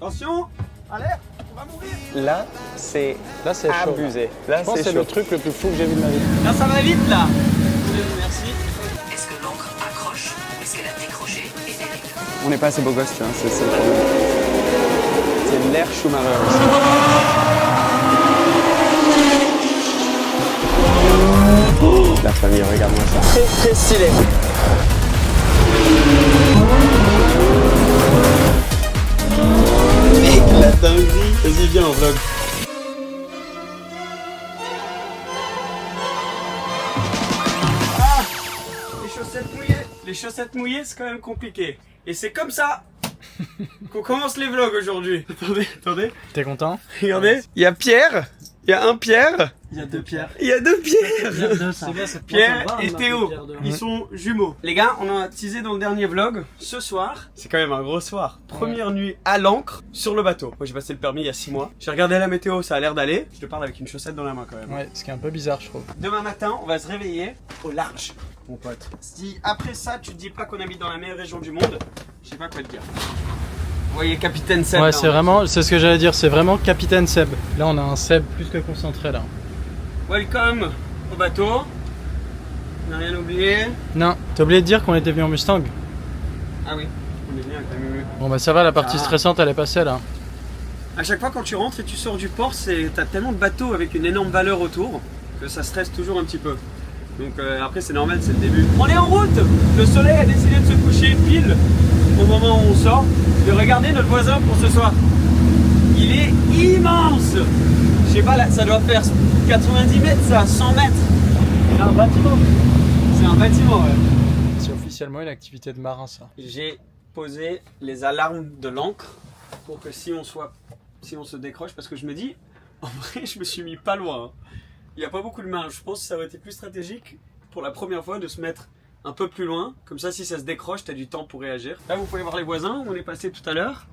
Attention, alerte, on va mourir. Là, c'est abusé. Là, Je pense que c'est chaud. le truc le plus fou que j'ai vu de ma vie. Là, ça va vite, là. Merci. Est-ce que l'encre accroche ou est-ce qu'elle a décroché et dérive? On n'est pas assez beau gosse, tu vois, c'est le problème. C'est l'air Schumacher aussi. Oh, la famille, regarde-moi ça. Très très stylé. Mec, la dinguerie. Vas-y, viens en vlog. Les chaussettes mouillées. Les chaussettes mouillées, c'est quand même compliqué. Et c'est comme ça qu'on commence les vlogs aujourd'hui. Attendez. T'es content? Regardez. Il y a Pierre. Il y a un Pierre. Il y a deux pierres. Il y a deux Pierres. C'est bien, c'est Pierre et Théo, ils sont jumeaux. Les gars, on a teasé dans le dernier vlog, ce soir, c'est quand même un gros soir. Première nuit à l'ancre sur le bateau. Moi j'ai passé le permis il y a 6 mois. J'ai regardé la météo, ça a l'air d'aller. Je te parle avec une chaussette dans la main quand même. Ouais, ce qui est un peu bizarre, je trouve. Demain matin, on va se réveiller au large, mon pote. Si après ça, tu te dis pas qu'on habite dans la meilleure région du monde, je sais pas quoi te dire. Vous voyez Capitaine Seb. Ouais, là, c'est vraiment, c'est ce que j'allais dire, c'est vraiment Capitaine Seb. Là, on a un Seb plus que concentré là. Welcome au bateau. On n'a rien oublié. Non, t'as oublié de dire qu'on était venu en Mustang. Ah oui, on est venu avec la Mumu. Bon bah ça va, la partie Ah. stressante elle est passée là. À chaque fois quand tu rentres et tu sors du port, t'as tellement de bateaux avec une énorme valeur autour que ça stresse toujours un petit peu. Donc après c'est normal, c'est le début. On est en route. Le soleil a décidé de se coucher pile au moment où on sort. Et regardez notre voisin pour ce soir. Il est immense. Je sais pas, là, ça doit faire 90 mètres ça, 100 mètres. C'est un bâtiment. C'est un bâtiment, ouais. C'est officiellement une activité de marin ça. J'ai posé les alarmes de l'ancre pour que si on se décroche, parce que je me dis, en vrai, je me suis mis pas loin. Hein. Il n'y a pas beaucoup de marge. Je pense que ça aurait été plus stratégique pour la première fois de se mettre un peu plus loin. Comme ça, si ça se décroche, tu as du temps pour réagir. Là, vous pouvez voir les voisins. On est passé tout à l'heure.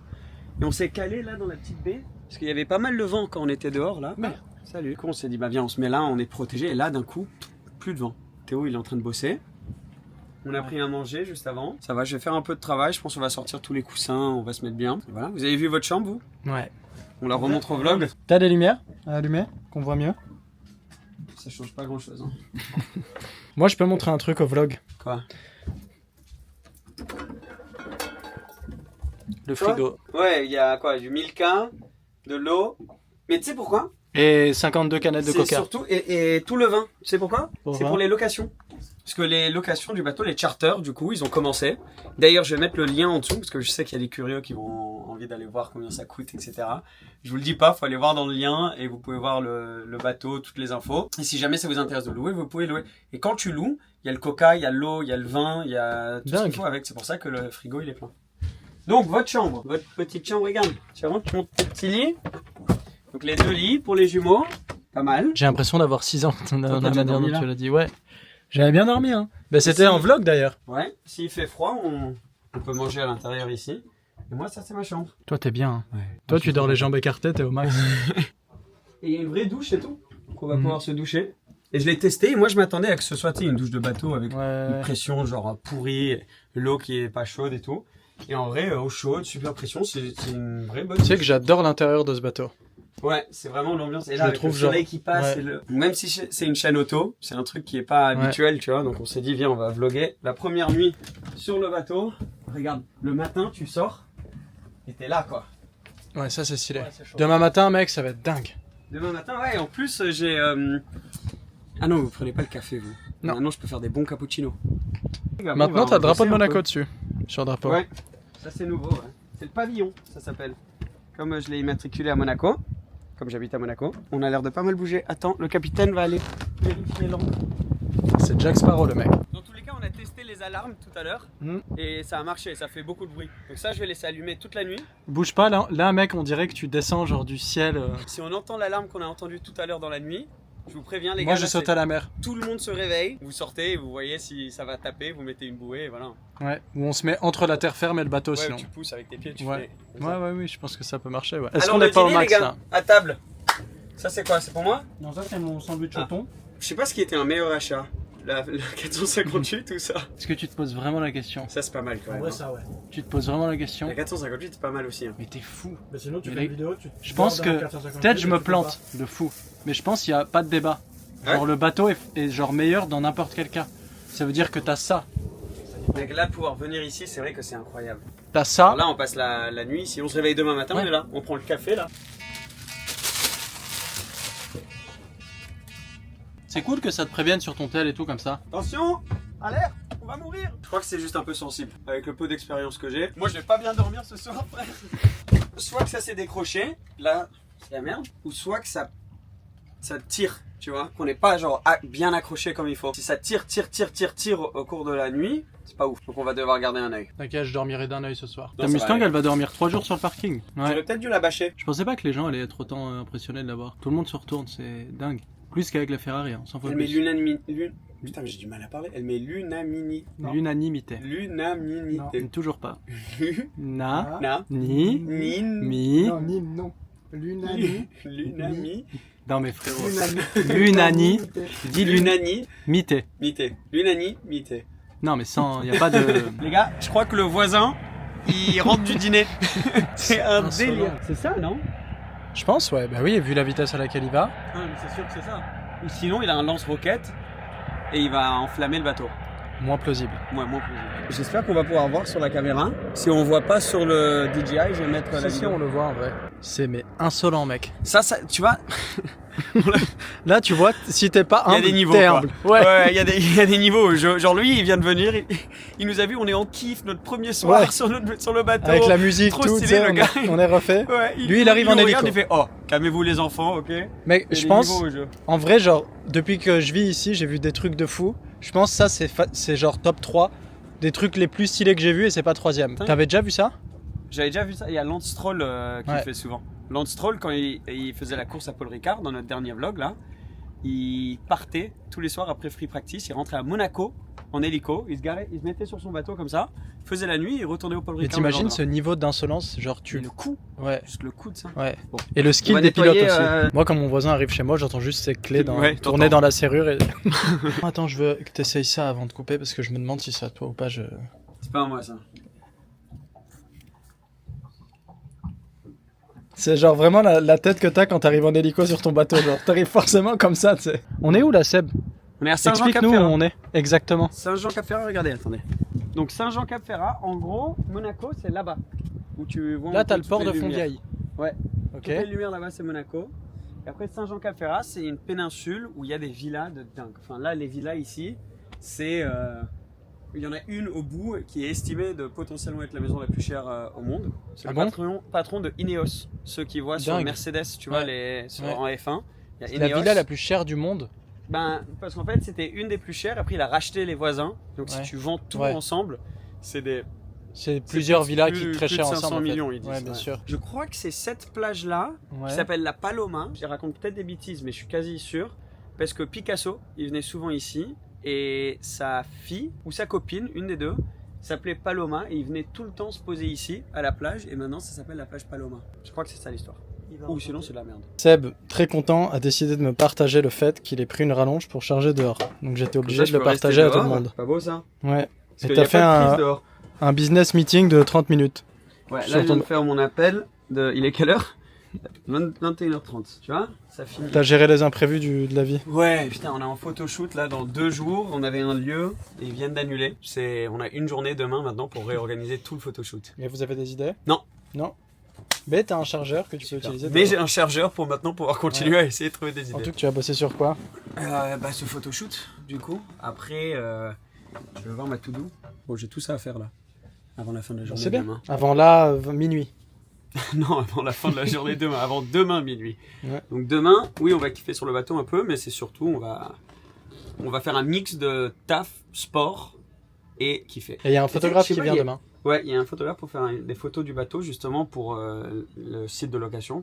Et on s'est calé là dans la petite baie. Parce qu'il y avait pas mal de vent quand on était dehors là. Merde. Salut. Du coup, on s'est dit, bah viens, on se met là, on est protégé. Et là, d'un coup, plus de vent. Théo, il est en train de bosser. On a pris à manger juste avant. Ça va, je vais faire un peu de travail. Je pense qu'on va sortir tous les coussins, on va se mettre bien. Et voilà. Vous avez vu votre chambre, vous? Ouais. On la remontre au vlog. T'as des lumières à allumer, qu'on voit mieux? Ça change pas grand chose. Hein. Moi je peux montrer un truc au vlog. Quoi? Le frigo. Ouais, il y a quoi? Du Milka, de l'eau. Mais tu sais pourquoi? Et 52 canettes de C'est coca. surtout, et tout le vin. Tu sais pourquoi? Pourquoi? C'est pour les locations. Parce que les locations du bateau, les charters, du coup, ils ont commencé. D'ailleurs, je vais mettre le lien en dessous, parce que je sais qu'il y a des curieux qui vont envie d'aller voir combien ça coûte, etc. Je vous le dis pas, faut aller voir dans le lien, et vous pouvez voir le bateau, toutes les infos. Et si jamais ça vous intéresse de louer, vous pouvez louer. Et quand tu loues, il y a le coca, il y a l'eau, il y a le vin, il y a tout ce qu'il faut avec. C'est pour ça que le frigo, il est plein. Donc, votre chambre, votre petite chambre, regarde. Tu montes ton petit lit. Donc, les 2 lits pour les jumeaux. Pas mal. J'ai l'impression d'avoir 6 ans dans la t'as déjà manière dormi, dont là tu l'as dit. Ouais. J'avais bien dormi hein. Bah c'était en vlog d'ailleurs. Ouais, s'il fait froid, on peut manger à l'intérieur ici. Et moi, ça, c'est ma chambre. Toi t'es bien. Hein. Ouais. Toi tu dors les jambes écartées, t'es au max. Et il y a une vraie douche et tout. Donc, on va pouvoir se doucher. Et je l'ai testé. Et moi, je m'attendais à que ce soit une douche de bateau avec une pression genre pourrie, l'eau qui est pas chaude et tout. Et en vrai, eau chaude, super pression, c'est une vraie bonne Tu sais douche. que j'adore l'intérieur de ce bateau. Ouais, c'est vraiment l'ambiance. Et Je là, le avec trouve le soleil genre- qui passe, ouais. et même si c'est une chaîne auto, c'est un truc qui est pas habituel, tu vois. Donc on s'est dit, viens, on va vlogger la première nuit sur le bateau. Regarde, le matin, tu sors et t'es là, quoi. Ouais ça c'est stylé. Ouais, c'est chaud. Demain matin mec ça va être dingue. Demain matin, ouais, en plus, j'ai... Ah non, vous prenez pas le café, vous. Non. Maintenant, je peux faire des bons cappuccinos. Maintenant t'as le drapeau de Monaco dessus. Sur le drapeau. Ouais, ça c'est nouveau, ouais. C'est le pavillon, ça s'appelle. Comme je l'ai immatriculé à Monaco, comme j'habite à Monaco, on a l'air de pas mal bouger. Attends, le capitaine va aller vérifier l'encre. C'est Jack Sparrow le mec. Dans tous les cas, on a testé les alarmes tout à l'heure Mm. et ça a marché, ça fait beaucoup de bruit. Donc ça, je vais laisser allumer toute la nuit. Bouge pas là mec on dirait que tu descends genre du ciel. Si on entend l'alarme qu'on a entendue tout à l'heure dans la nuit, je vous préviens les Moi gars, je là, saute c'est- à la mer. tout le monde se réveille, vous sortez, vous voyez si ça va taper, vous mettez une bouée et voilà. Ouais. Où on se met entre la terre ferme et le bateau Ouais, sinon. tu pousses avec tes pieds, tu Ouais. fais... comme ça. Ouais oui je pense que ça peut marcher ouais. Est-ce Alors, qu'on le n'est pas au dîner, max les gars, là? à table. Ça c'est quoi? C'est pour moi? Non, ça c'est mon sandwich Ah. au thon. Je sais pas ce qui était un meilleur achat. la 458 ou ça? Est-ce que tu te poses vraiment la question? Ça, c'est pas mal quand En même. vrai, hein. ça, ouais. Tu te poses vraiment la question? La 458, c'est pas mal aussi. Hein. Mais t'es fou. Mais sinon, tu Mais fais les- une vidéo, Je pense que peut-être je me plante de fou, mais je pense qu'il n'y a pas de débat. Genre Ouais. le bateau est genre meilleur dans n'importe quel cas. Ça veut dire que t'as ça, Donc là, pouvoir venir ici, c'est vrai que c'est incroyable. t'as ça. Alors là, on passe la nuit. Si on se réveille demain matin, Ouais. on est là. On prend le café là. C'est cool que ça te prévienne sur ton tel et tout comme ça. Attention, alerte, on va mourir. Je crois que c'est juste un peu sensible avec le peu d'expérience que j'ai. Moi, je vais pas bien dormir ce soir, frère. Soit que ça s'est décroché, là, c'est la merde, ou soit que ça tire, tu vois, qu'on n'est pas genre bien accroché comme il faut. Si ça tire au cours de la nuit, c'est pas ouf. Donc on va devoir garder un œil. T'inquiète, je dormirai d'un œil ce soir. Non, Ta ça Mustang, va, elle va dormir 3 jours sur le parking. Ouais. J'aurais peut-être dû la bâcher. Je pensais pas que les gens allaient être autant impressionnés de l'avoir. Tout le monde se retourne, c'est dingue. Plus qu'avec la Ferrari, on s'en fout Elle met plus. l'unanimité. Putain, mais j'ai du mal à parler. Elle met l'unanimité. L'unanimité. L'unanimité. Toujours pas. Lu- Na, Na. ni, Nin. mi. Non, Nîmes, non. L'unani. L'unami. Non mais frérot. L'unani. L'unani. Dis L'unani. l'unanimité. Mité. L'unanimité. Non mais sans, y a pas de. Les gars, je crois que le voisin, il rentre du dîner. C'est un insolent. délire. C'est ça, non? Je pense, ouais. Bah oui, vu la vitesse à laquelle il va. Ah, mais c'est sûr que c'est ça. Ou sinon, il a un lance-roquette et il va enflammer le bateau. Moins plausible. Moi, plausible. J'espère qu'on va pouvoir voir sur la caméra. Si on voit pas sur le DJI, je vais mettre la vidéo. le voit en vrai. C'est mais insolent, mec. Ça, tu vois, Là, tu vois, si t'es pas il y a humble, des niveaux. t'es Quoi. humble. Ouais, il y a des niveaux. Genre lui, il vient de venir, il nous a vu, on est en kiff, notre premier soir Ouais. sur le bateau. Avec la musique, Trop tout, stylé, tu sais, le gars. on est refait. Ouais, Lui, il arrive en nous regarde, hélico. il fait oh, calmez-vous les enfants, ok. Mec, Il y a je des pense, niveaux au jeu. en vrai, genre, depuis que je vis ici, j'ai vu des trucs de fou. Je pense que ça, c'est genre top 3 des trucs les plus stylés que j'ai vus et c'est pas troisième. Putain. T'avais déjà vu ça? J'avais déjà vu ça. Il y a Lance Stroll qui Ouais. le fait souvent. Lance Stroll, quand il faisait la course à Paul Ricard dans notre dernier vlog là, il partait tous les soirs après free practice. Il rentrait à Monaco en hélico. Il se mettait sur son bateau comme ça, faisait la nuit et retournait au Paul Mais Ricard. t'imagines le ce lendemain. niveau d'insolence, genre Mais tu... le coup, Ouais, juste le coup de ça. ouais. Bon. Et le On skill va des pilotes nettoyer, aussi. Moi, quand mon voisin arrive chez moi, j'entends juste ses clés Ouais, tourner t'entends. dans la serrure et... Attends, je veux que t'essayes ça avant de couper parce que je me demande si c'est à toi ou pas. C'est pas à moi ça. C'est genre vraiment la tête que t'as quand t'arrives en hélico sur ton bateau. Genre, t'arrives forcément comme ça, tu sais. On est où là, Seb? On est à Explique-nous où Saint-Jean-Cap-Ferrat. on est. Exactement. Saint-Jean-Cap-Ferrat, regardez, attendez. Donc Saint-Jean-Cap-Ferrat, en gros, Monaco, c'est là-bas. Où tu vois un Là, peu t'as le toutes port les de lumières. Fondiaï. Ouais. Ok. Toutes les lumières là-bas, c'est Monaco. Et après, Saint-Jean-Cap-Ferrat, c'est une péninsule où il y a des villas de dingue. Enfin, là, les villas ici, c'est. Il y en a une au bout qui est estimée de potentiellement être la maison la plus chère au monde. C'est Ah le bon patron de Ineos. Ceux qui voient sur Dingue. Mercedes, tu vois, Ouais. en F1. Il y a C'est la Ineos. villa la plus chère du monde. Ben, parce qu'en fait, c'était une des plus chères. Après, il a racheté les voisins. Donc, Ouais. si tu vends tout Ouais. ensemble, c'est des. C'est plusieurs plus- villas plus- qui coûtent très plus cher de 500 ensemble. en fait. millions, ils disent. Ouais, bien sûr. Je crois que c'est cette plage-là Ouais. qui s'appelle la Paloma. Je raconte peut-être des bêtises, mais je suis quasi sûr. Parce que Picasso, il venait souvent ici. Et sa fille, ou sa copine, une des deux, s'appelait Paloma. Et il venait tout le temps se poser ici, à la plage. Et maintenant, ça s'appelle la plage Paloma. Je crois que c'est ça l'histoire. Ou sinon, c'est de la merde. Seb, très content, a décidé de me partager le fait qu'il ait pris une rallonge pour charger dehors. Donc j'étais obligé de le partager à tout le monde. Pas beau ça? Ouais. Parce Et qu'il t'as y a fait pas de prise dehors. un business meeting de 30 minutes. Ouais, là, Sur je viens ton- de faire mon appel. Il est quelle heure? 21h30, tu vois? Ça finit. T'as géré les imprévus de la vie. Ouais, putain, on est en photoshoot là dans 2 jours. On avait un lieu et ils viennent d'annuler. On a une journée demain maintenant pour réorganiser tout le photoshoot. Et vous avez des idées? Non. Non. Mais t'as un chargeur que tu peux utiliser. Mais j'ai un chargeur pour maintenant pouvoir continuer à essayer de trouver des En idées. tout cas, tu as bossé sur quoi? Bah, ce photoshoot, du coup. Après, je vais voir ma to-do. Bon, j'ai tout ça à faire là. Avant la fin de la journée C'est bien. demain. Avant là, minuit. Non, avant la fin de la journée demain. Avant demain minuit. Ouais. Donc demain, oui, on va kiffer sur le bateau un peu, mais c'est surtout, on va faire un mix de taf, sport et kiffer. Et il y a un photographe Je sais qui pas, vient il y a- demain. Ouais, il y a un photographe pour faire des photos du bateau justement pour le site de location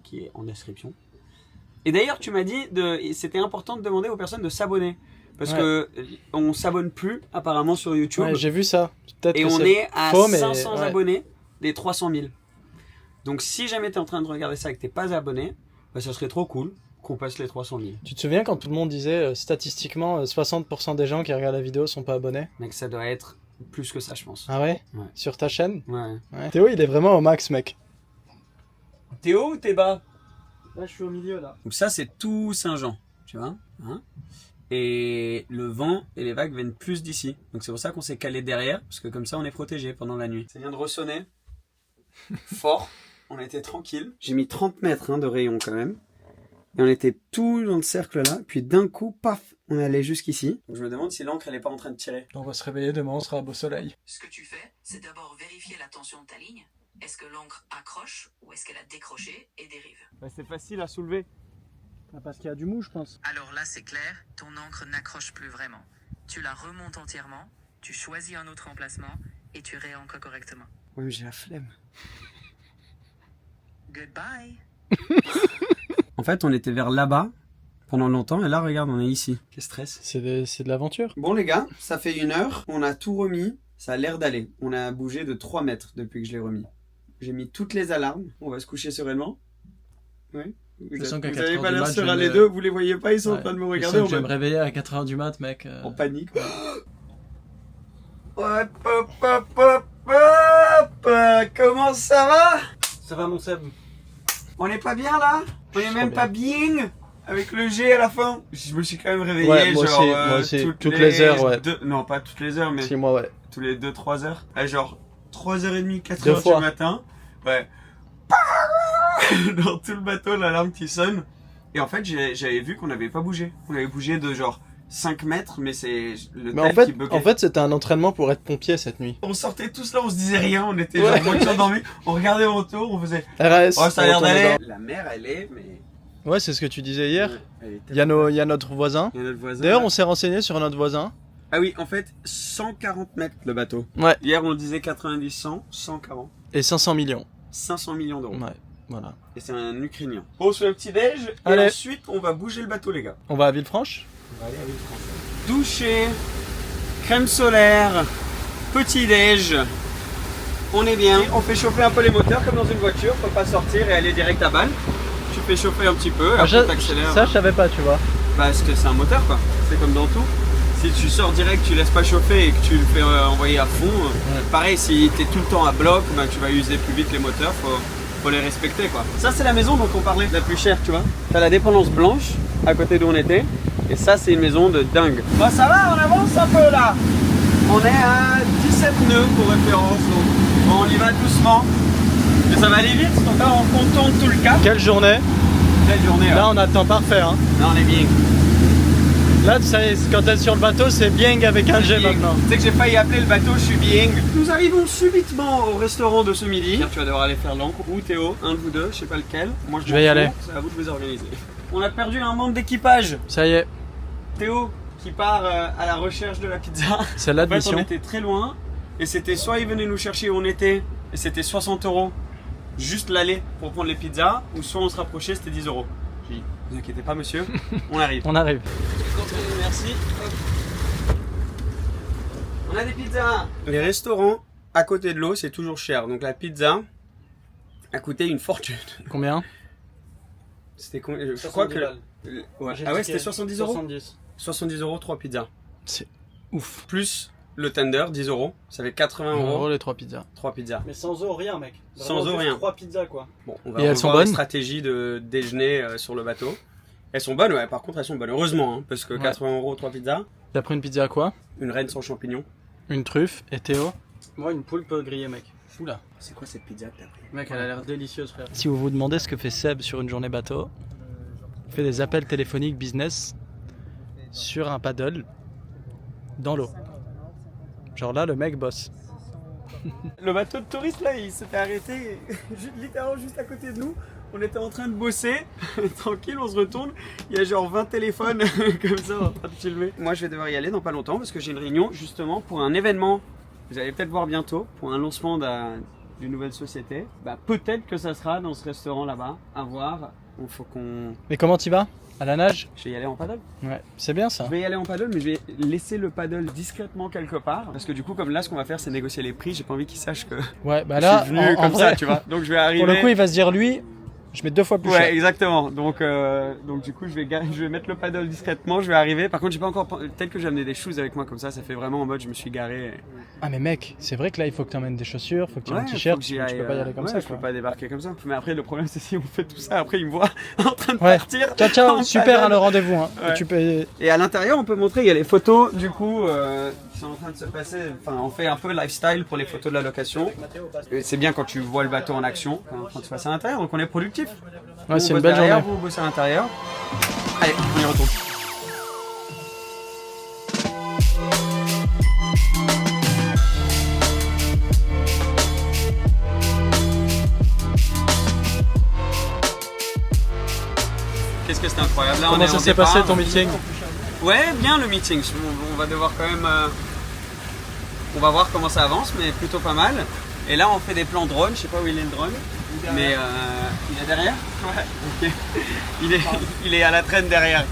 qui est en description. Et d'ailleurs, tu m'as dit c'était important de demander aux personnes de s'abonner parce Ouais. que on s'abonne plus apparemment sur YouTube Ouais, j'ai vu ça. Peut-être et que on c'est est à faux, mais 500 ouais. abonnés des 300 000. Donc si jamais tu es en train de regarder ça et que t'es pas abonné, bah, ça serait trop cool qu'on passe les 300 000. Tu te souviens quand tout le monde disait statistiquement 60% des gens qui regardent la vidéo sont pas abonnés? Mec, ça doit être plus que ça, je pense. Ah ouais? Ouais. Sur ta chaîne? Ouais. Ouais. Théo, il est vraiment au max, mec. T'es haut ou t'es bas? Là, je suis au milieu, là. Donc ça, c'est tout Saint-Jean, tu vois, hein. Et le vent et les vagues viennent plus d'ici. Donc c'est pour ça qu'on s'est calé derrière, parce que comme ça, on est protégé pendant la nuit. Ça vient de ressonner. Fort. On était tranquille. J'ai mis 30 mètres de rayon quand même. Et on était tout dans le cercle là. Puis d'un coup, paf, on allait jusqu'ici. Donc je me demande si l'encre, elle est pas en train de tirer. On va se réveiller demain, on sera à beau soleil. Ce que tu fais, c'est d'abord vérifier la tension de ta ligne. Est-ce que l'encre accroche ou est-ce qu'elle a décroché et dérive? Bah, c'est facile à soulever. Parce qu'il y a du mou, je pense. Alors là, c'est clair, ton encre n'accroche plus vraiment. Tu la remontes entièrement, tu choisis un autre emplacement et tu réancres correctement. Oui, mais j'ai la flemme. Goodbye. En fait, on était vers là-bas pendant longtemps. Et là, regarde, on est ici. Quel stress. C'est de l'aventure. Bon les gars, ça fait 1 heure. On a tout remis. Ça a l'air d'aller. On a bougé de 3 mètres depuis que je l'ai remis. J'ai mis toutes les alarmes. On va se coucher sereinement. Oui. Vous sens qu'à vous 4 avez heures pas du l'air mat, serein je les me- deux. Vous les voyez pas, ils sont en Ouais. train de me Je regarder. sens que je vais me réveiller à 4h du mat, mec. En panique. Hop, hop, hop, hop, hop. Comment ça va? Ça va, mon Seb? On n'est pas bien là? On est Trop même bien. pas bien? Avec le G à la fin? Je me suis quand même réveillé. Ouais, moi genre, aussi, moi aussi. Toutes les heures, ouais. Non, pas toutes les heures, mais Si, moi, ouais. tous les 2-3 heures. À genre 3h30, 4h Deux fois. du matin. Ouais. Dans tout le bateau, l'alarme qui sonne. Et en fait, j'avais vu qu'on n'avait pas bougé. On avait bougé de genre 5 mètres, mais c'est le Mais tel qui buguait. en fait, c'était un entraînement pour être pompier cette nuit. On sortait tous là, on se disait rien, on était Ouais. genre moitié endormis. On regardait autour, on faisait RS. oh, ça a l'air on retourne d'aller. dedans. La mer, elle est, mais. Ouais, c'est ce que tu disais hier. Elle est Il y a notre voisin. Il y a notre voisin. D'ailleurs, là. on s'est renseigné sur notre voisin. Ah oui, en fait, 140 mètres le bateau. Ouais. Hier, on disait 90, 100, 140. Et 500 millions. 500 millions d'euros. Ouais, voilà. Et c'est un Ukrainien. Bon, on se fait un petit déj. Et Allez. ensuite, on va bouger le bateau, les gars. On va à Villefranche? On va aller à Villefranche. Doucher, crème solaire, petit déj. On est bien. On fait chauffer un peu les moteurs comme dans une voiture. Faut pas sortir et aller direct à balle. Tu fais chauffer un petit peu, après t'accélères. Ça, je savais pas, tu vois. Parce que c'est un moteur quoi. C'est comme dans tout. Si tu sors direct, tu laisses pas chauffer et que tu le fais envoyer à fond, pareil, si tu es tout le temps à bloc, bah, tu vas user plus vite les moteurs, faut les respecter quoi. Ça c'est la maison dont on parlait, la plus chère, tu vois. T'as la dépendance blanche à côté d'où on était, et ça c'est une maison de dingue. Bah ça va, on avance un peu là. On est à 17 nœuds pour référence, donc bon, on y va doucement. Mais ça va aller vite, donc là on contourne tout le cap. Quelle journée? Belle journée Là, on a le temps parfait. Hein. Là on est bien. Là, ça y est, quand t'es sur le bateau, c'est bien avec un G Bien. maintenant. Tu sais que j'ai failli appeler le bateau, je suis bien. Nous arrivons subitement au restaurant de ce midi. Tu vas devoir aller faire l'encre ou Théo, un de vous deux, je sais pas lequel. Moi Je vais y m'en aller. fous, c'est à vous de vous organiser. On a perdu un membre d'équipage. Ça y est, Théo qui part à la recherche de la pizza. c'est En fait, l'admission. on était très loin et c'était soit il venait nous chercher où on était et c'était 60 € juste l'aller pour prendre les pizzas, ou soit on se rapprochait, c'était 10 €. J'ai dit, ne vous inquiétez pas monsieur, on arrive. On arrive. Merci. Hop. On a des pizzas. Les restaurants à côté de l'eau, c'est toujours cher. Donc la pizza a coûté une fortune. Combien? C'était je crois que ouais. Ah ouais, c'était 70 €. 70. 70 €, 3 pizzas. C'est ouf. Plus le tender, 10 €. Ça fait 80 €, les 3 pizzas. 3 pizzas. Mais sans eau, rien, mec. Sans eau, rien. 3 pizzas, quoi. Bon, on va Et elles sont revoir les bonnes stratégies de déjeuner sur le bateau. Elles sont bonnes, ouais. Par contre, elles sont bonnes. Heureusement, hein, parce que Ouais. 80 €, 3 pizzas. T'as pris une pizza à quoi? Une reine sans champignons. Une truffe. Et Théo? Moi, une poulpe grillée, mec. Oula. C'est quoi cette pizza que t'as pris? Mec, elle a l'air délicieuse, frère. Si vous vous demandez ce que fait Seb sur une journée bateau, il fait des appels téléphoniques business sur un paddle dans l'eau. Genre là, le mec bosse. Le bateau de touristes là, il s'était arrêté littéralement juste à côté de nous. On était en train de bosser, tranquille, on se retourne. Il y a genre 20 téléphones comme ça en train de filmer. Moi je vais devoir y aller dans pas longtemps parce que j'ai une réunion justement pour un événement. Vous allez peut-être voir bientôt pour un lancement d'une nouvelle société. Bah, peut-être que ça sera dans ce restaurant là-bas. À voir. Il faut qu'on. Mais comment t'y vas? À la nage? Je vais y aller en paddle. Ouais, c'est bien ça. Je vais y aller en paddle, mais je vais laisser le paddle discrètement quelque part. Parce que du coup, comme là, ce qu'on va faire, c'est négocier les prix. J'ai pas envie qu'ils sachent que Ouais, bah je là, suis venu en comme vrai, ça, tu vois. Donc je vais arriver. pour le coup, il va se dire lui, Je mets 2 fois plus Ouais, cher. exactement. Donc du coup, je vais mettre le paddle discrètement, je vais arriver. Par contre, j'ai pas encore. Peut-être que j'ai amené des shoes avec moi, comme ça fait vraiment en mode je me suis garé. Ah mais mec, c'est vrai que là il faut que tu emmènes des chaussures, faut que tu aies un faut t-shirt, que tu j'y aille, peux pas y aller comme ouais, ça je peux quoi. pas débarquer comme ça. Mais après, le problème, c'est si on fait tout ça, après, ils me voient en train de Ouais. partir. Ciao, en super paddle. hein, le rendez-vous. Hein. Ouais. Tu peux... Et à l'intérieur, on peut montrer, il y a les photos, du coup, qui sont en train de se passer. Enfin, on fait un peu lifestyle pour les photos de la location. Et c'est bien quand tu vois le bateau en action, en train de se passer à l'intérieur, donc on est productif. Ouais, Nous, c'est on une bosse belle derrière, journée. Vous bossez à l'intérieur. Allez, on y retourne. Qu'est-ce que c'était incroyable. Là, on Comment est ça en s'est départ. passé ton meeting? Ouais, bien le meeting. On va devoir quand même. On va voir comment ça avance, mais plutôt pas mal. Et là, on fait des plans drone. Je sais pas où il est le drone, mais il est derrière. Ouais. Ok. Il est à la traîne derrière.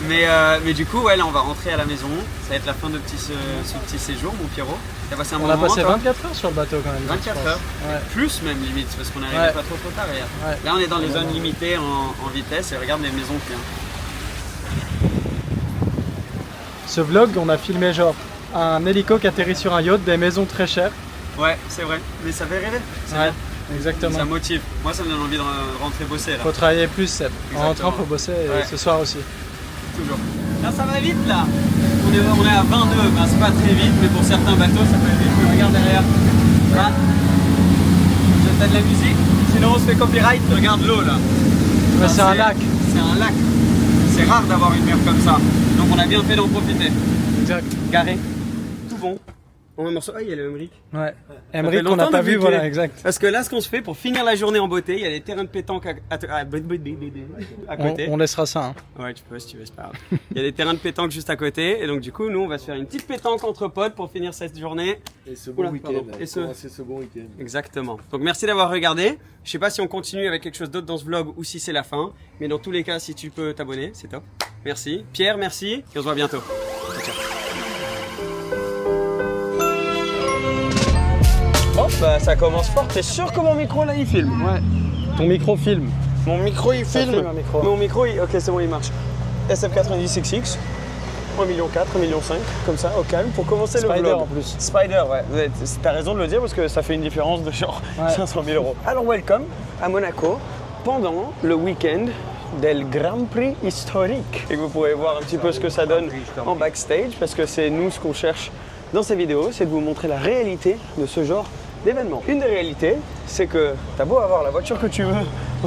Mais du coup, ouais, là, on va rentrer à la maison. Ça va être la fin de ce petit séjour, mon Pierrot. T'as passé un bon On a moment, passé toi 24 heures sur le bateau quand même. 24 je pense. heures. Ouais. Plus même limite, parce qu'on arrivait Ouais. pas trop tard hier. Ouais. Là, on est dans les zones limitées en vitesse et regarde les maisons qu'il y a. Ce vlog, on a filmé genre un hélico qui atterrit sur un yacht, des maisons très chères. Ouais, c'est vrai. Mais ça fait rêver. C'est Ouais, bien. exactement. Ça motive. Moi, ça me donne envie de rentrer bosser là. Faut travailler plus, Seb. En Exactement. rentrant, faut bosser et Ouais. ce soir aussi. Toujours. Là, ça va vite là. On est à 22. Ben, c'est pas très vite, mais pour certains bateaux, ça peut aller vite. Mais regarde derrière. Là. J'entends de la musique. Sinon, on se fait copyright. Regarde l'eau là. Mais Ben, c'est un lac. C'est un lac. C'est rare d'avoir une mer comme ça. Donc, on a bien fait d'en profiter. Exact. Garé. Tout bon. En un morceau. Ah, il y a le Emmerich. Ouais. fait Emmerich qu'on n'a longtemps pas depuis vu, que- voilà, exact. Parce que là, ce qu'on se fait pour finir la journée en beauté, il y a des terrains de pétanque à côté. On laissera ça. Hein. Ouais, tu peux si tu veux, c'est pas grave. Il y a des terrains de pétanque juste à côté. Et donc, du coup, nous, on va se faire une petite pétanque entre potes pour finir cette journée. Et ce Oula, bon week-end. pardon. Et ce- Commencer ce bon week-end. Exactement. Donc, merci d'avoir regardé. Je sais pas si on continue avec quelque chose d'autre dans ce vlog ou si c'est la fin. Mais dans tous les cas, si tu peux t'abonner, c'est top. Merci. Pierre, merci. Et on se voit bientôt. Ciao. Hop, bah, ça commence fort. T'es sûr que mon micro là il filme? Ouais. Ton micro filme. Mon micro il Ça filme. filme, un micro. Mon micro, ok, c'est bon, il marche. SF90XX, 1,4 million, 1,5 million, comme ça, au calme, pour commencer le Spider vlog. en plus. Spider, ouais. T'as raison de le dire parce que ça fait une différence de genre Ouais. 500 000 euros. Alors, welcome à Monaco pendant le week-end del Grand Prix historique. Et vous pourrez voir un petit peu ce que ça donne en backstage parce que c'est nous ce qu'on cherche dans ces vidéos, c'est de vous montrer la réalité de ce genre d'événement. Une des réalités, c'est que t'as beau avoir la voiture que tu veux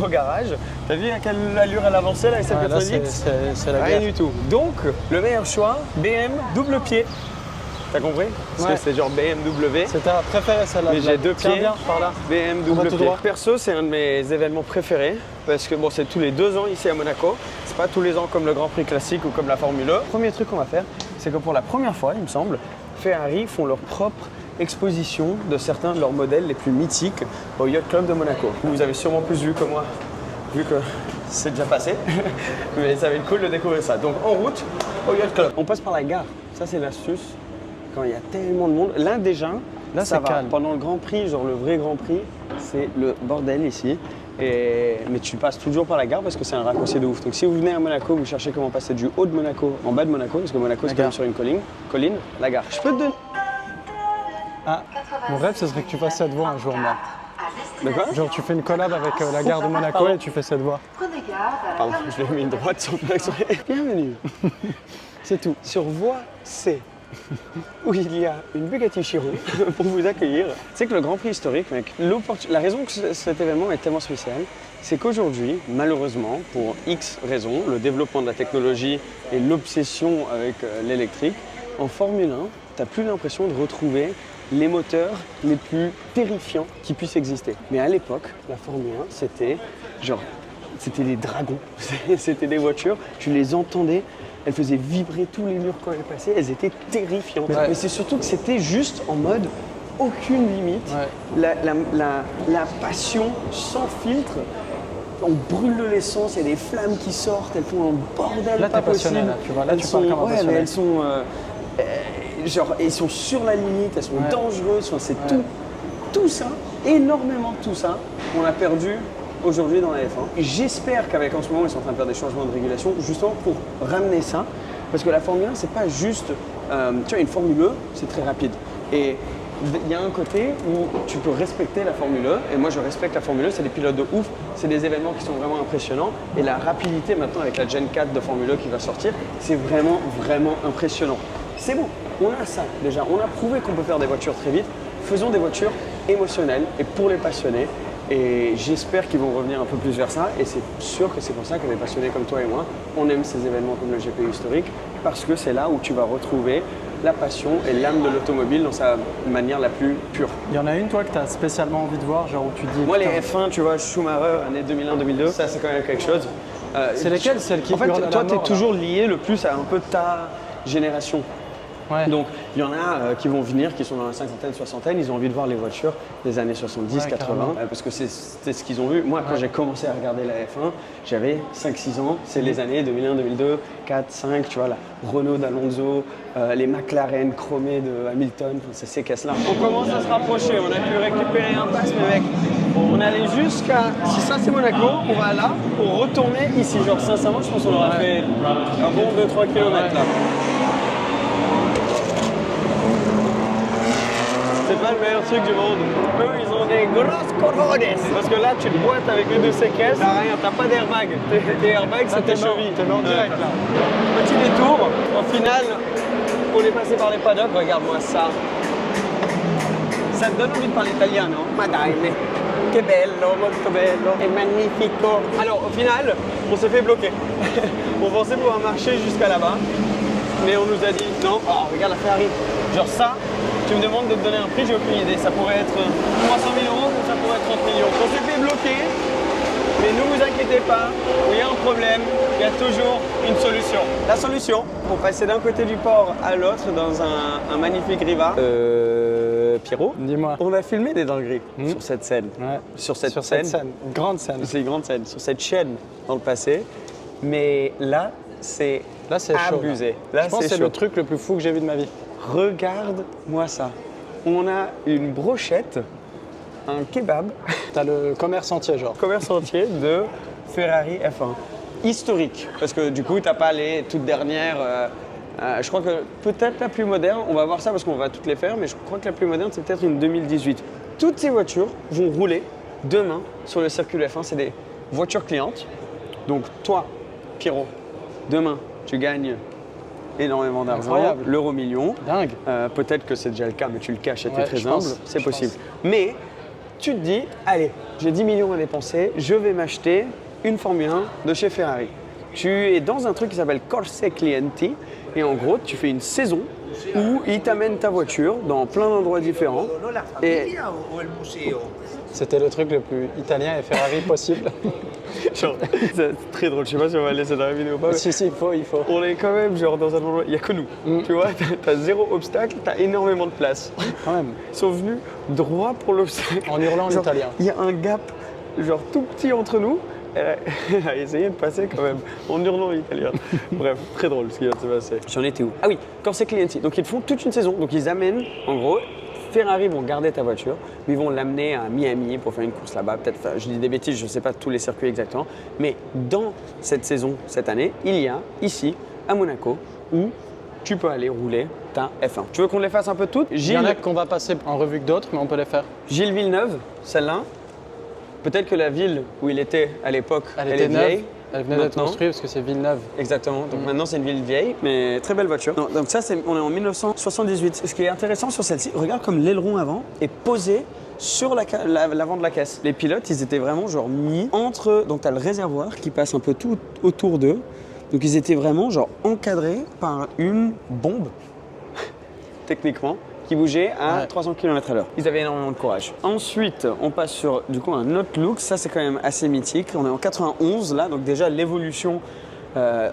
au garage, t'as vu à quelle allure elle avançait la Ouais, là, SF90? c'est la Rien guerre. du tout. Donc, le meilleur choix, BM double pied. T'as compris? Parce Ouais. que c'est genre BMW. C'est ta préférée celle-là. Mais j'ai deux Tiens pieds. bien par là. BM On va double tout pied. droit. Perso, c'est un de mes événements préférés parce que bon, c'est tous les 2 ans ici à Monaco. C'est pas tous les ans comme le Grand Prix classique ou comme la Formule 1. Premier truc qu'on va faire, c'est que pour la première fois, il me semble, Ferrari font leur propre exposition de certains de leurs modèles les plus mythiques au Yacht Club de Monaco. Vous avez sûrement plus vu que moi, vu que c'est déjà passé, mais ça va être cool de découvrir ça. Donc en route au Yacht Club. On passe par la gare, ça c'est l'astuce. Quand il y a tellement de monde, là déjà, Là, ça c'est va. calme. Pendant le Grand Prix, genre le vrai Grand Prix, c'est le bordel ici. Mais tu passes toujours par la gare parce que c'est un raccourci de ouf. Donc si vous venez à Monaco, vous cherchez comment passer du haut de Monaco en bas de Monaco, parce que Monaco c'est quand même gare. sur une colline, la gare. Je peux te donner. Ah, mon rêve, ce serait que tu fasses cette voix un jour, moi. De quoi? Genre, tu fais une collab avec la gare de Monaco Pardon. et tu fais cette voix. Pardon, je l'ai mis une droite sur le accent. Bienvenue. C'est tout. Sur voie C, où il y a une Bugatti Chiron pour vous accueillir. C'est que le Grand Prix historique, mec, la raison que cet événement est tellement spécial, c'est qu'aujourd'hui, malheureusement, pour X raisons, le développement de la technologie et l'obsession avec l'électrique, en Formule 1, tu n'as plus l'impression de retrouver les moteurs les plus terrifiants qui puissent exister. Mais à l'époque, la Formule 1, c'était des dragons, c'était des voitures, tu les entendais, elles faisaient vibrer tous les murs quand elles passaient, elles étaient terrifiantes. Ouais. Mais c'est surtout que c'était juste en mode aucune limite, Ouais. la passion sans filtre. On brûle de l'essence, il y a des flammes qui sortent, elles font un bordel Là, pas t'es passionné, possible. là, tu vois. Là, Elles tu parles sont- comme un ouais, passionné. mais elles sont elles sont sur la limite, elles sont Ouais. dangereuses, enfin, c'est Ouais. tout ça, énormément de tout ça, on l'a perdu aujourd'hui dans la F1. J'espère qu'avec en ce moment, ils sont en train de faire des changements de régulation justement pour ramener ça. Parce que la Formule 1, c'est pas juste. Tu vois, une Formule E, c'est très rapide. Et il y a un côté où tu peux respecter la Formule 1, et moi je respecte la Formule 1, c'est des pilotes de ouf, c'est des événements qui sont vraiment impressionnants, et la rapidité maintenant avec la Gen 4 de Formule 1 qui va sortir, c'est vraiment, vraiment impressionnant. C'est bon, on a ça déjà, on a prouvé qu'on peut faire des voitures très vite, faisons des voitures émotionnelles et pour les passionnés, et j'espère qu'ils vont revenir un peu plus vers ça, et c'est sûr que c'est pour ça que des passionnés comme toi et moi, on aime ces événements comme le GP historique, parce que c'est là où tu vas retrouver la passion et l'âme de l'automobile dans sa manière la plus pure. Il y en a une, toi, que tu as spécialement envie de voir, genre où tu dis... Moi, les F1, tu vois, Schumacher, année 2001-2002, ça c'est quand même quelque chose. C'est lesquelles, celles qui En fait, hurlent à la toi, tu es mort, là toujours lié le plus à un peu ta génération. Ouais. Donc, il y en a qui vont venir, qui sont dans la cinquantaine, soixantaine, ils ont envie de voir les voitures des années 70, Ouais, 80, carrément. parce que c'était ce qu'ils ont vu. Moi, quand j'ai commencé à regarder la F1, j'avais 5-6 ans, c'est les années 2001, 2002, 4, 5, tu vois, la Renault d'Alonso, les McLaren chromés de Hamilton, c'est ces caisses-là. On commence à se rapprocher, on a pu récupérer un pass, mais mec, on allait jusqu'à, si ça c'est Monaco, on va là pour retourner ici. Genre, sincèrement, je pense qu'on aura fait un bon 2-3 km là. C'est pas le meilleur truc du monde. Eux, ils ont des grosses corones. Parce que là, tu te boites avec une de ces caisses, t'as rien, t'as pas d'airbag. Tes airbags, c'est tes chevilles. T'es mort direct, là. Petit détour. Au final, pour les passer par les paddocks, regarde-moi ça. Ça te donne envie de parler italien, non? Madame, che bello, molto bello, è magnifico. Alors, au final, on s'est fait bloquer. On pensait pouvoir marcher jusqu'à là-bas, mais on nous a dit non, oh, regarde la Ferrari. Genre ça, tu me demandes de te donner un prix, j'ai aucune idée. Ça pourrait être 300 000 euros ou ça pourrait être 30 millions. On s'est fait bloquer, mais ne vous inquiétez pas, il y a un problème, il y a toujours une solution. La solution, pour passer d'un côté du port à l'autre dans un magnifique riva. Pierrot, Dis-moi. on a filmé des dingueries sur cette scène. Ouais. Sur cette Sur scène. cette scène, une grande scène. C'est une grande scène, sur cette chaîne dans le passé. Mais là, c'est Là, c'est chaud. abusé. Là, Je pense que c'est chaud. le truc le plus fou que j'ai vu de ma vie. Regarde-moi ça. On a une brochette, un kebab, T'as le commerce entier, genre. commerce entier de Ferrari F1. Historique, parce que du coup, t'as pas les toutes dernières. Je crois que peut-être la plus moderne, on va voir ça parce qu'on va toutes les faire, mais je crois que la plus moderne, c'est peut-être une 2018. Toutes ces voitures vont rouler demain sur le circuit F1. C'est des voitures clientes. Donc toi, Pierrot, demain, tu gagnes énormément d'argent, Incroyable. l'euro million. Dingue. Peut-être que c'est déjà le cas, mais tu le caches et tu es Ouais, très je humble, pense, c'est je possible. pense. Mais tu te dis, allez, j'ai 10 millions à dépenser, je vais m'acheter une Formule 1 de chez Ferrari. Tu es dans un truc qui s'appelle Corse Clienti, et en gros, tu fais une saison où ils t'amènent ta voiture dans plein d'endroits différents. Et C'était le truc le plus italien et Ferrari possible. genre, c'est très drôle, je sais pas si on va le laisser dans la vidéo ou pas. mais Si, il faut. On est quand même genre dans un endroit, il n'y a que nous. Tu vois, t'as zéro obstacle, t'as énormément de place. Quand même. Ils sont venus droit pour l'obstacle. En hurlant en Genre, italien. Il y a un gap, genre tout petit entre nous. Elle a essayé de passer quand même en hurlant en italien. Bref, très drôle ce qui vient de se passer. J'en étais où? Ah oui, Corse Clienti. Donc ils font toute une saison. Donc ils amènent, en gros, Ferrari vont garder ta voiture, mais ils vont l'amener à Miami pour faire une course là-bas. Peut-être, enfin, je dis des bêtises, je ne sais pas tous les circuits exactement. Mais dans cette saison, cette année, il y a ici, à Monaco, où tu peux aller rouler ta F1. Tu veux qu'on les fasse un peu toutes? Il y en a qu'on va passer en revue que d'autres, mais on peut les faire. Gilles Villeneuve, celle-là. Peut-être que la ville où il était à l'époque, Elle est était neuve. vieille. Elle venait d'être Maintenant. construite parce que c'est Villeneuve. Exactement. Donc maintenant, c'est une ville vieille, mais très belle voiture. Non, donc ça, on est en 1978. Ce qui est intéressant sur celle-ci, regarde comme l'aileron avant est posé sur l'avant de la caisse. Les pilotes, ils étaient vraiment genre mis entre... Donc tu as le réservoir qui passe un peu tout autour d'eux. Donc ils étaient vraiment genre encadrés par une bombe, techniquement, qui bougeait à Ouais. 300 km/h. Ils avaient énormément de courage. Ensuite, on passe sur du coup un autre look. Ça, c'est quand même assez mythique. On est en 91 là, donc déjà l'évolution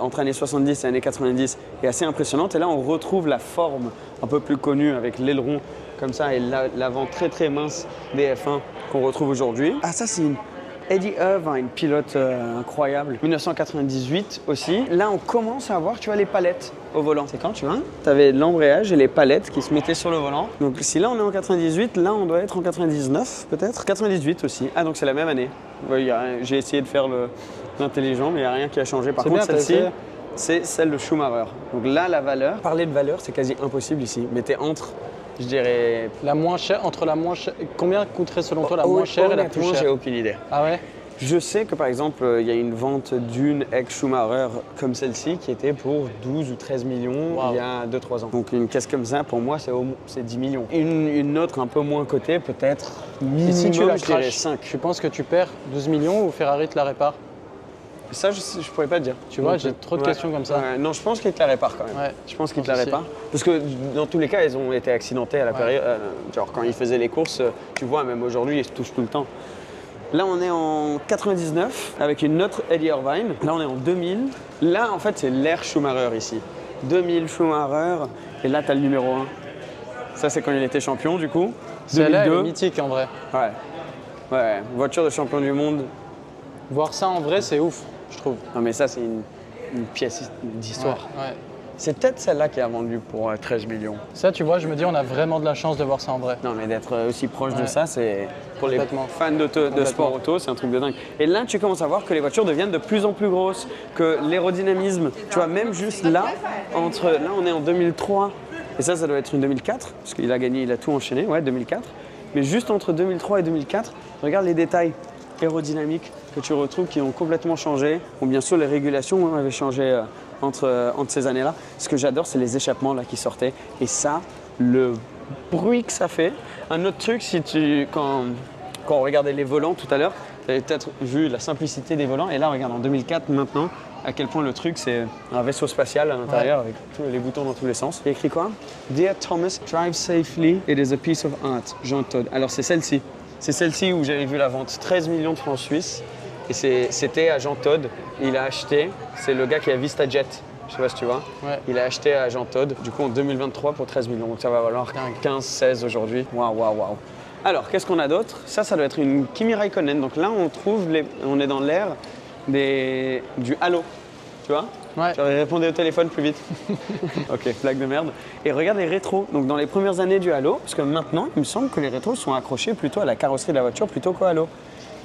entre années 70 et années 90 est assez impressionnante. Et là, on retrouve la forme un peu plus connue avec l'aileron comme ça et l'avant très très mince des F1 qu'on retrouve aujourd'hui. Ah, ça, c'est Eddie Irvine, pilote incroyable. 1998 aussi. Là, on commence à avoir, tu vois, les palettes au volant. C'est quand, tu vois? Tu avais l'embrayage et les palettes qui se mettaient sur le volant. Donc si là, on est en 98, là, on doit être en 99 peut-être. 98 aussi. Ah, donc c'est la même année. Ouais, j'ai essayé de faire l'intelligent, mais il n'y a rien qui a changé. Par contre, celle-ci, c'est celle de Schumacher. Donc là, la valeur, parler de valeur, c'est quasi impossible ici. Mais t'es entre, je dirais... La moins chère, entre la moins chère... Combien coûterait selon toi la moins chère et la plus Honnêtement, chère? j'ai aucune idée. Ah ouais? Je sais que par exemple, il y a une vente d'une ex-Schumacher comme celle-ci qui était pour 12 ou 13 millions il y a 2-3 ans. Donc une caisse comme ça, pour moi, c'est 10 millions. Une autre un peu moins cotée, peut-être minimum, Et si tu la je dirais craches, 5. tu penses que tu perds 12 millions ou Ferrari te la répare? Ça, je pourrais pas te dire. Tu vois, j'ai trop de questions comme ça. Ouais, non, je pense qu'ils te la réparent quand même. Ouais, je pense qu'ils te je la pense réparent. Parce que dans tous les cas, ils ont été accidentés à la période. Genre quand ils faisaient les courses, tu vois, même aujourd'hui, ils se touchent tout le temps. Là, on est en 99 avec une autre Eddie Irvine. Là, on est en 2000. Là, en fait, c'est l'ère Schumacher ici. 2000 Schumacher. Et là, tu as le numéro 1. Ça, c'est quand il était champion, du coup. Celle-là, elle est mythique en vrai. Ouais. Ouais, voiture de champion du monde. Voir ça en vrai, c'est ouf, je trouve. Non, mais ça, c'est une pièce d'histoire. Ouais. C'est peut-être celle-là qui a vendu pour 13 millions. Ça, tu vois, je me dis, on a vraiment de la chance de voir ça en vrai. Non, mais d'être aussi proche de ça, c'est pour les Complètement. fans de sport auto, c'est un truc de dingue. Et là, tu commences à voir que les voitures deviennent de plus en plus grosses, que l'aérodynamisme, tu vois, même juste là, là, on est en 2003, et ça doit être une 2004, parce qu'il a gagné, il a tout enchaîné, ouais, 2004. Mais juste entre 2003 et 2004, regarde les détails aérodynamiques que tu retrouves qui ont complètement changé. Bon, bien sûr, les régulations avaient changé entre ces années-là. Ce que j'adore, c'est les échappements là qui sortaient. Et ça, le bruit que ça fait. Un autre truc, quand on regardait les volants tout à l'heure, tu avais peut-être vu la simplicité des volants. Et là, regarde, en 2004, maintenant, à quel point le truc, c'est un vaisseau spatial à l'intérieur avec tous les boutons dans tous les sens. Il y a écrit quoi? Dear Thomas, drive safely, it is a piece of art. Jean Todt. Alors, c'est celle-ci. C'est celle-ci où j'avais vu la vente 13 millions de francs suisses. Et c'était à Jean Todt. Il a acheté, c'est le gars qui a VistaJet. Je sais pas si tu vois. Ouais. Il a acheté à Jean Todt, du coup en 2023 pour 13 millions. Donc ça va valoir 15-16 aujourd'hui. Waouh, waouh, waouh. Alors, qu'est-ce qu'on a d'autre? Ça doit être une Kimi Raikkonen. Donc là, on est dans l'ère du halo. Tu vois? Ouais. J'aurais répondu au téléphone plus vite. Ok, blague de merde. Et regarde les rétros. Donc dans les premières années du halo, parce que maintenant, il me semble que les rétros sont accrochés plutôt à la carrosserie de la voiture plutôt qu'au halo.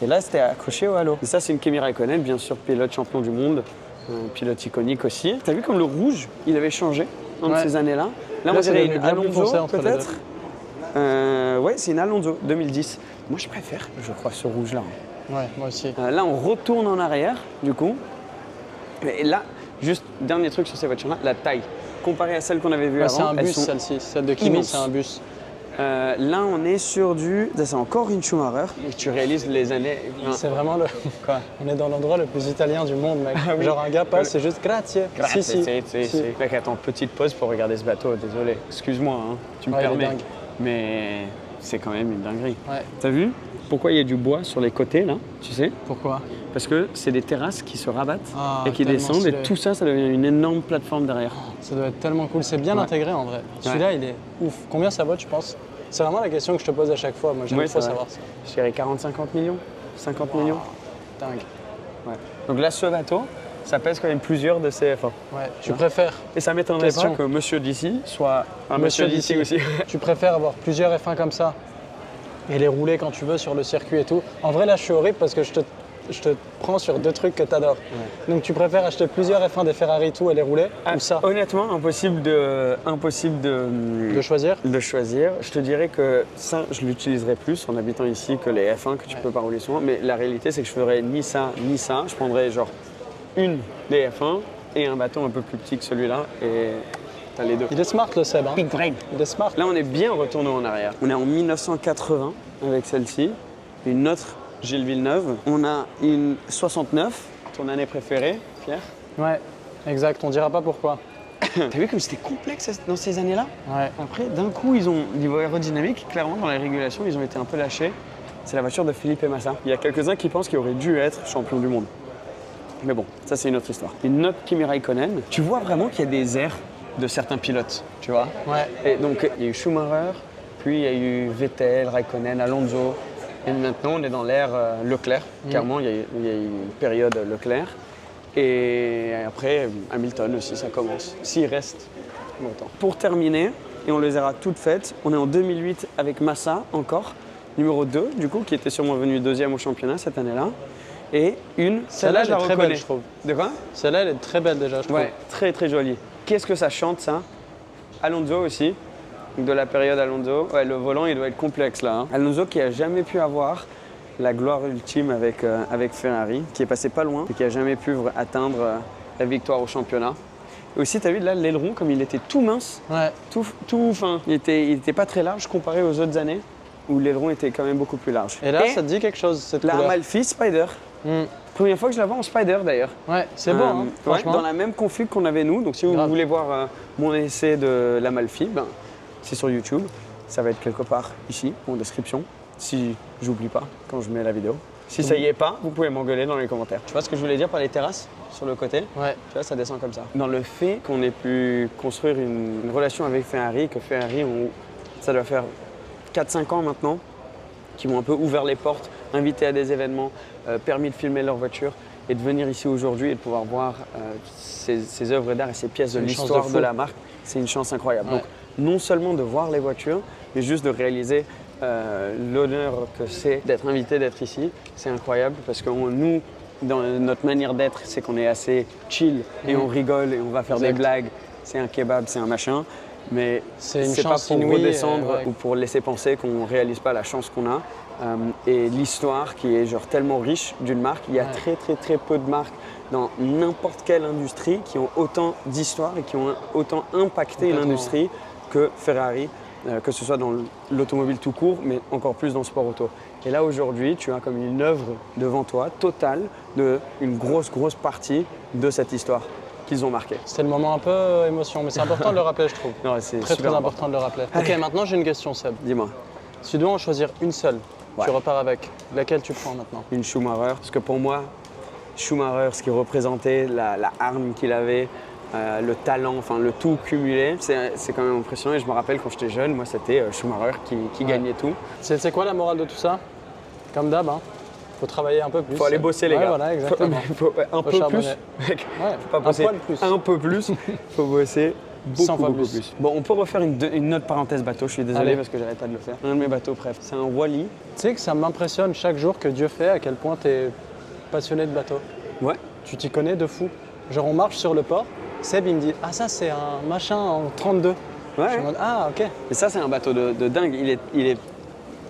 Et là, c'était accroché au halo. Et ça, c'est une Kimi Raikkonen, bien sûr, pilote champion du monde, pilote iconique aussi. T'as vu comme le rouge, il avait changé entre ces années-là. Là, on dirait une Alonso, peut-être. Ouais, c'est une Alonso 2010. Moi, je préfère, je crois, ce rouge-là. Ouais, moi aussi. Là, on retourne en arrière, du coup. Et là, juste dernier truc sur ces voitures-là, la taille. Comparée à celle qu'on avait vue avant, c'est un bus, sont celle-ci. Celle de Kimi, immenses. c'est un bus. Là, on est sur c'est encore une Schumacher. Et tu réalises les années. C'est vraiment Quoi? On est dans l'endroit le plus italien du monde, mec. Ah oui. Genre un gars passe, c'est juste grazie. Si. Si. Mec, attends, petite pause pour regarder ce bateau, désolé. Excuse-moi, hein, tu me Ouais, il est permets. dingue. Mais c'est quand même une dinguerie. Ouais. T'as vu pourquoi il y a du bois sur les côtés, là? Tu sais? Pourquoi? Parce que c'est des terrasses qui se rabattent et qui tellement descendent. stylé. Et tout ça, ça devient une énorme plateforme derrière. Ça doit être tellement cool. C'est bien Ouais. intégré en vrai. Celui-là, il est ouf. Combien ça vaut, tu penses? C'est vraiment la question que je te pose à chaque fois. Moi, j'aime Ouais, trop c'est vrai. savoir ça. Je dirais 40-50 millions. 50 millions. Dingue. Ouais. Donc là, ce bateau, ça pèse quand même plusieurs de CF1. Ouais. Tu préfères Et ça m'étonnerait Question. pas que monsieur d'ici soit un Monsieur monsieur d'ici aussi. Tu préfères avoir plusieurs F1 comme ça et les rouler quand tu veux sur le circuit et tout. En vrai, là, je suis horrible parce que je te prends sur deux trucs que tu adores. Donc, tu préfères acheter plusieurs F1 des Ferrari et tout et les rouler ou ça Honnêtement, impossible de choisir. de choisir. Je te dirais que ça, je l'utiliserais plus en habitant ici que les F1 que tu peux pas rouler souvent. Mais la réalité, c'est que je ferais ni ça, ni ça. Je prendrais genre une des F1 et un bateau un peu plus petit que celui-là et t'as les deux. Il est smart, le Seb. Hein. Big brain. Il est smart. Là, on est bien retourné en arrière. On est en 1980 avec celle-ci, une autre Gilles Villeneuve. On a une 69, ton année préférée, Pierre. Ouais, exact. On dira pas pourquoi. T'as vu comme c'était complexe dans ces années-là? Ouais. Après, d'un coup, ils ont, niveau aérodynamique, clairement, dans les régulations, ils ont été un peu lâchés. C'est la voiture de Felipe Massa. Il y a quelques-uns qui pensent qu'il aurait dû être champion du monde. Mais bon, ça, c'est une autre histoire. Une autre Kimi Raikkonen. Tu vois vraiment qu'il y a des airs de certains pilotes, tu vois? Ouais. Et donc, il y a eu Schumacher, puis il y a eu Vettel, Raikkonen, Alonso. Et maintenant, on est dans l'ère Leclerc. Clairement, il y a une période Leclerc. Et après, Hamilton aussi, ça commence. S'il reste longtemps. Pour terminer, et on les aura toutes faites, on est en 2008 avec Massa encore, numéro 2, du coup, qui était sûrement venu deuxième au championnat cette année-là. Et celle-là, je la très reconnais. belle, je trouve. De quoi? Celle-là, elle est très belle déjà, je trouve. Ouais, très très jolie. Qu'est-ce que ça chante, ça? Alonso aussi, de la période Alonso. Ouais, le volant, il doit être complexe là. Alonso qui a jamais pu avoir la gloire ultime avec Ferrari, qui est passé pas loin et qui a jamais pu atteindre la victoire au championnat. Et aussi, tu as vu là l'aileron, comme il était tout mince, Ouais. tout fin. Il était pas très large comparé aux autres années où l'aileron était quand même beaucoup plus large. Et là, ça te dit quelque chose, cette la couleur. Amalfi Spider. Première fois que je la vois en Spider d'ailleurs. Ouais, c'est beau, hein, Ouais, franchement. dans la même config qu'on avait nous. Donc si vous Grave. voulez voir mon essai de l'Amalfi, ben, c'est sur YouTube. Ça va être quelque part ici, en description, si j'oublie pas quand je mets la vidéo. Si ça y est pas, vous pouvez m'engueuler dans les commentaires. Tu vois ce que je voulais dire par les terrasses sur le côté? Ouais. Tu vois, ça descend comme ça. Dans le fait qu'on ait pu construire une relation avec Ferrari, que Ferrari, ça doit faire 4-5 ans maintenant, qui m'ont un peu ouvert les portes, invité à des événements, permis de filmer leur voiture et de venir ici aujourd'hui et de pouvoir voir ces œuvres d'art et ces pièces de une chance l'histoire de de, fou. la marque, c'est une chance incroyable. Ouais. Donc non seulement de voir les voitures, mais juste de réaliser l'honneur que c'est d'être invité, d'être ici, c'est incroyable parce que nous, dans notre manière d'être, c'est qu'on est assez chill et on rigole et on va faire des blagues, c'est un kebab, c'est un machin. Mais C'est une c'est pas chance pour inouïe, redescendre ouais. ou pour laisser penser qu'on ne réalise pas la chance qu'on a. Et l'histoire qui est genre tellement riche d'une marque. Il y a très très très peu de marques dans n'importe quelle industrie qui ont autant d'histoire et qui ont autant impacté l'industrie que Ferrari, que ce soit dans l'automobile tout court, mais encore plus dans le sport auto. Et là aujourd'hui, tu as comme une œuvre devant toi totale d'une grosse partie de cette histoire qu'ils ont marqué. C'était le moment un peu émotion, mais c'est important de le rappeler, je trouve. Non, c'est Très super important de le rappeler. Ok, maintenant j'ai une question, Seb. Dis-moi, Si tu dois en choisir une seule, Ouais. tu repars avec. Laquelle tu prends maintenant? une Schumacher, parce que pour moi, Schumacher, ce qui représentait la arme qu'il avait, le talent, enfin le tout cumulé, c'est quand même impressionnant. Et je me rappelle quand j'étais jeune, moi c'était Schumacher qui gagnait tout. C'est quoi la morale de tout ça? Comme d'hab, hein. Faut travailler un peu plus. Faut aller bosser les Ouais, gars. Voilà, exactement. Faut un peu charbonner. plus. Mec, Ouais, faut pas un bosser poil plus. un peu plus. Faut bosser 100 fois beaucoup plus. plus. Bon, on peut refaire une autre parenthèse bateau. Je suis désolé Allez. parce que j'arrête pas de le faire. Un de mes bateaux, bref, c'est un Wally. Tu sais que ça m'impressionne chaque jour que Dieu fait à quel point tu es passionné de bateau. Ouais. Tu t'y connais de fou. Genre on marche sur le port, Seb il me dit ah ça c'est un machin en 32. Je suis en Ouais. mode ah ok. Et ça, c'est un bateau de dingue. Il est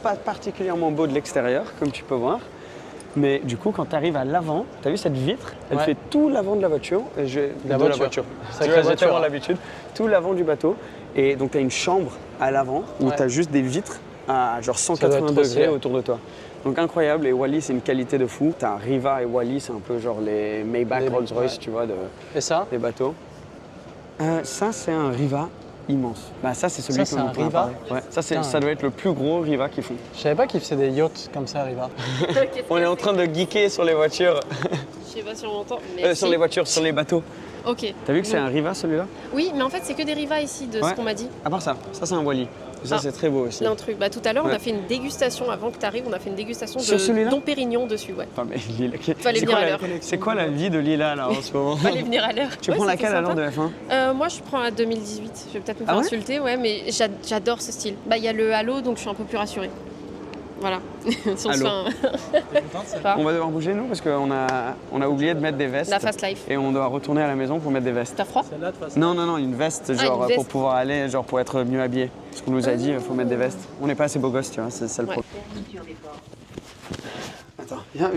pas particulièrement beau de l'extérieur, comme tu peux voir. Mais du coup, quand tu arrives à l'avant, tu as vu cette vitre? Elle Ouais. fait tout l'avant de la voiture. La voiture. Sacrée Tu vois, j'ai voiture, tellement hein. l'habitude. Tout l'avant du bateau. Et donc, tu as une chambre à l'avant où Ouais. tu as juste des vitres à genre Ça doit 180 être trop degrés stylé. autour de toi. Donc, incroyable. Et Wally, c'est une qualité de fou. Tu as Riva et Wally, c'est un peu genre les Maybach, Les- Rolls-Royce, ouais. tu vois, Et ça? des bateaux. Ça, c'est un Riva immense. Bah, ça, c'est celui Ça, que c'est l'on un peut en Riva parler. Ouais. Ça, Putain. ça doit être le plus gros Riva qu'ils font. Je savais pas qu'ils faisaient des yachts comme ça, Riva. On est en train de geeker sur les voitures. Je sais pas si on m'entend. Mais Sur si. les voitures, sur les bateaux. Ok. T'as vu que c'est un Riva celui-là? Oui, mais en fait, c'est que des rivas ici de Ouais. ce qu'on m'a dit. À part ça c'est un Wally. Ça Ah. c'est très beau aussi. C'est un truc. Bah, tout à l'heure, on Ouais. a fait une dégustation avant que tu arrives. On a fait une dégustation Sur de celui-là Dom Pérignon dessus. Ouais. Attends, mais Lila, Fallait c'est venir quoi à la- l'heure. C'est quoi la vie de Lila là en ce moment? Fallait venir à l'heure. Tu Ouais, prends c'était laquelle alors sympa. de F1? Moi, je prends la 2018. Je vais peut-être me Ah faire ouais insulter, ouais, mais j'adore ce style. Bah, il y a le halo, donc je suis un peu plus rassurée. Voilà. Si on se Halo. fait un- On va devoir bouger nous parce qu'on a oublié de mettre des vestes. La fast life. Et on doit retourner à la maison pour mettre des vestes. T'as froid? Celle-là de toute façon. Non, une veste Ah, genre une veste. pour pouvoir aller, genre pour être mieux habillé. Parce qu'on nous a dit il faut mettre des vestes. On n'est pas assez beau gosse, tu vois, c'est ça le Ouais. problème. Attends, viens,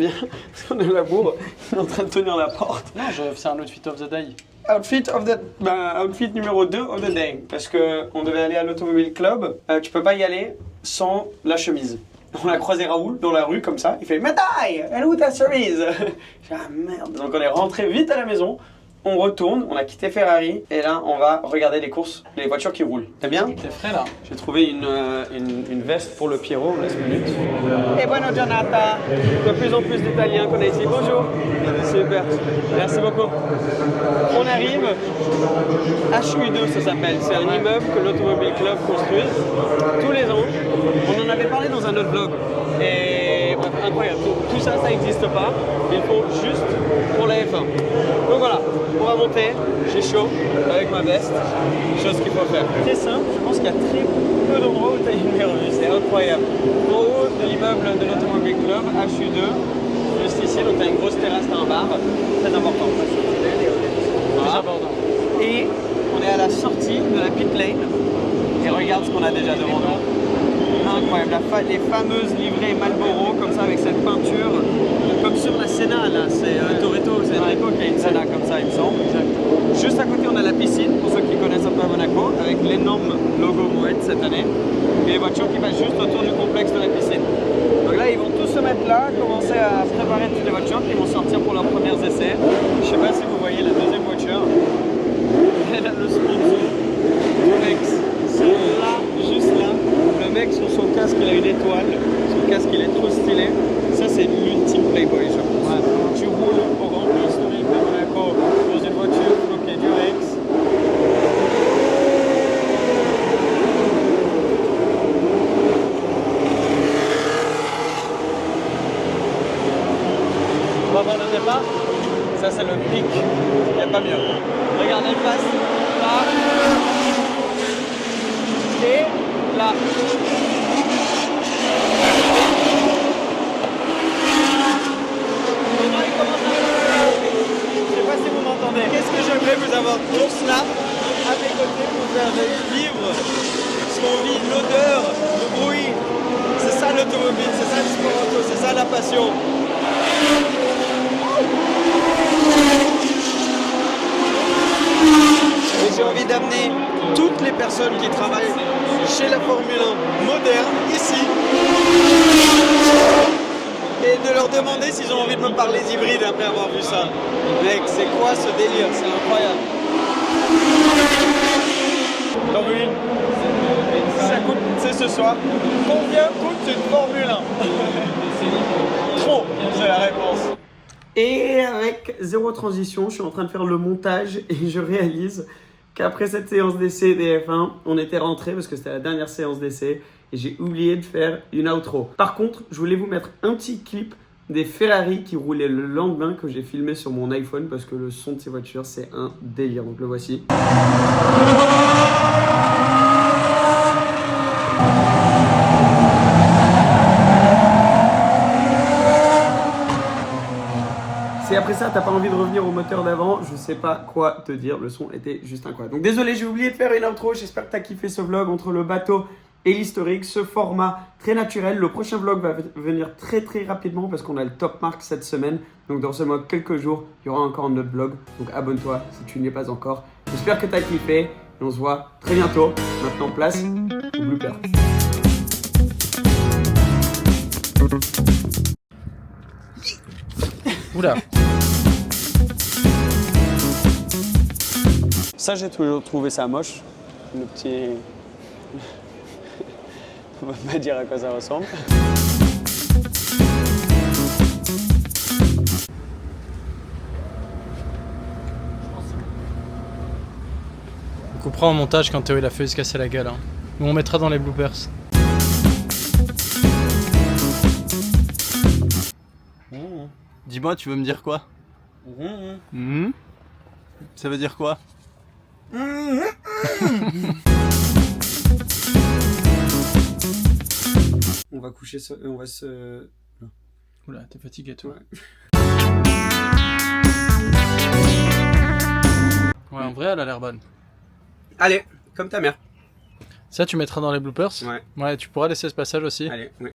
parce qu'on est la bourre, il est en train de tenir la porte. Non, c'est un outfit of the day. Outfit numéro 2 of the day. Parce qu'on devait aller à l'Automobile Club. Tu peux pas y aller sans la chemise. On a croisé Raoul dans la rue comme ça. Il fait Médaille, elle est où ta chemise? J'ai dit, ah merde. Donc on est rentré vite à la maison. On retourne, on a quitté Ferrari. Et là, on va regarder les courses, les voitures qui roulent. T'es bien? T'es frais là? J'ai trouvé une veste pour le Pierrot, laisse une minute. Et bueno giornata. De plus en plus d'Italiens qu'on a ici. Bonjour. Super. Merci beaucoup. On arrive. HU2 ça s'appelle. C'est un immeuble que l'Automobile Club construit tous les ans. On en avait parlé dans un autre vlog. Et incroyable. Tout ça, ça n'existe pas. Il faut juste pour la F1. Donc voilà, on va monter. J'ai chaud avec ma veste. Chose qu'il faut faire. Très simple. Je pense qu'il y a très peu d'endroits où tu as une revue. C'est incroyable. En haut de l'immeuble de l'Automobile Club, HU2, juste ici. Donc tu as une grosse terrasse, t'as un bar. Très important. Voilà. Et on est à la sortie de la pit lane. Et regarde ce qu'on a déjà devant nous. Incroyable, les fameuses livrées Marlboro comme ça avec cette peinture, comme sur la Senna là, c'est Toretto, c'est Enrico qui a une Senna comme ça il me semble. Juste à côté on a la piscine, pour ceux qui connaissent un peu à Monaco, avec l'énorme logo Moët cette année, et les voitures qui passent juste autour du complexe de la piscine. Donc là ils vont tous se mettre là, commencer à préparer toutes les voitures qui vont sortir pour leurs premiers essais. Je sais pas si vous voyez la deuxième voiture, elle a le sponsor Rolex, c'est là, juste là. Le mec sur son casque il a une étoile, son casque il est trop stylé. Ça c'est l'ultime Playboy je pense. Ouais. Tu roules au Grand Prix historique de Monaco dans une voiture floquée du Rex. On va voir le départ. Ça c'est le pic, il n'y a pas mieux. Regarde elle passe là. Et là. Je sais pas si vous m'entendez. Qu'est-ce que j'aimerais vous avoir tous là, à mes côtés, pour faire vivre ce qu'on vit, l'odeur, le bruit. C'est ça l'automobile, c'est ça le sport auto, c'est ça la passion. Et j'ai envie d'amener toutes les personnes qui travaillent chez la Formule 1 moderne ici et de leur demander s'ils ont envie de me parler d'hybride après avoir vu ça. Mec, c'est quoi ce délire? C'est incroyable. Donc oui, ça coûte, c'est ce soir. Combien coûte une Formule 1? Trop, c'est la réponse. Et avec zéro transition, je suis en train de faire le montage et je réalise qu'après cette séance d'essai des F1, on était rentré parce que c'était la dernière séance d'essai et j'ai oublié de faire une outro. Par contre, je voulais vous mettre un petit clip des Ferrari qui roulaient le lendemain que j'ai filmé sur mon iPhone parce que le son de ces voitures, c'est un délire. Donc le voici. Et après ça, t'as pas envie de revenir au moteur d'avant, je sais pas quoi te dire, le son était juste incroyable. Donc désolé, j'ai oublié de faire une outro, j'espère que t'as kiffé ce vlog entre le bateau et l'historique, ce format très naturel. Le prochain vlog va venir très rapidement parce qu'on a le top marque cette semaine. Donc dans seulement quelques jours, il y aura encore un autre vlog. Donc abonne-toi si tu n'y es pas encore. J'espère que t'as kiffé et on se voit très bientôt. Maintenant place au blooper. Oula. Ça, j'ai toujours trouvé ça moche. Le petit... On va pas dire à quoi ça ressemble. On coupera en montage quand Théo il a failli se casser la gueule. Hein. Ou on mettra dans les bloopers. Dis-moi, tu veux me dire quoi? Ça veut dire quoi? On va coucher, on va se... Oula, t'es fatigué toi. Ouais, en vrai, elle a l'air bonne. Allez, comme ta mère. Ça, tu mettras dans les bloopers? Ouais. Ouais, tu pourras laisser ce passage aussi. Allez, ouais.